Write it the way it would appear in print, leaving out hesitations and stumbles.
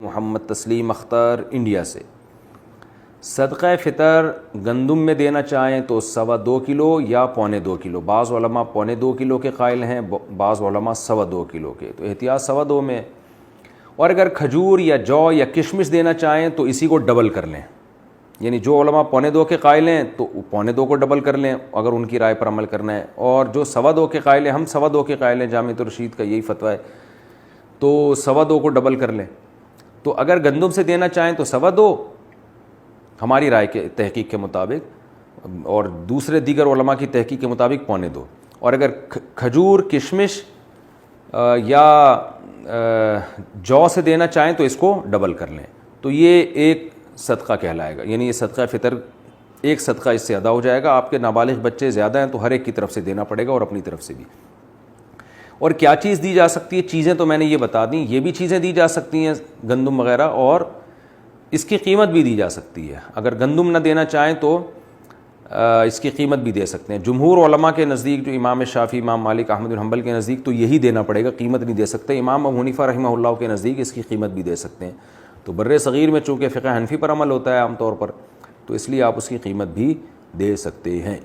محمد تسلیم اختر انڈیا سے۔ صدقہ فطر گندم میں دینا چاہیں تو 2.25 کلو یا 1.25 کلو، بعض علماء 1.25 کلو کے قائل ہیں، بعض علماء 2.25 کلو کے، تو احتیاط 2.25 میں۔ اور اگر کھجور یا جو یا کشمش دینا چاہیں تو اسی کو ڈبل کر لیں، یعنی جو علماء 1.25 کے قائل ہیں تو 1.25 کو ڈبل کر لیں اگر ان کی رائے پر عمل کرنا ہے، اور جو 2.25 کے قائل ہیں، ہم 2.25 کے قائل ہیں، جامعۃ الرشید کا یہی فتویٰ ہے، تو 2.25 کو ڈبل کر لیں۔ تو اگر گندم سے دینا چاہیں تو 2.25 ہماری رائے کے تحقیق کے مطابق، اور دوسرے دیگر علماء کی تحقیق کے مطابق 1.25، اور اگر کھجور کشمش یا جو سے دینا چاہیں تو اس کو ڈبل کر لیں، تو یہ ایک صدقہ کہلائے گا، یعنی یہ صدقہ فطر ایک صدقہ اس سے ادا ہو جائے گا۔ آپ کے نابالغ بچے زیادہ ہیں تو ہر ایک کی طرف سے دینا پڑے گا اور اپنی طرف سے بھی۔ اور کیا چیز دی جا سکتی ہے؟ چیزیں تو میں نے یہ بتا دیں، یہ بھی چیزیں دی جا سکتی ہیں گندم وغیرہ، اور اس کی قیمت بھی دی جا سکتی ہے۔ اگر گندم نہ دینا چاہیں تو اس کی قیمت بھی دے سکتے ہیں۔ جمہور علماء کے نزدیک، جو امام شافعی، امام مالک، احمد بن حنبل کے نزدیک، تو یہی دینا پڑے گا، قیمت نہیں دے سکتے۔ امام ابو حنیفہ رحمہ اللہ کے نزدیک اس کی قیمت بھی دے سکتے ہیں۔ تو بر صغیر میں چونکہ فقہ حنفی پر عمل ہوتا ہے عام طور پر، تو اس لیے آپ اس کی قیمت بھی دے سکتے ہیں۔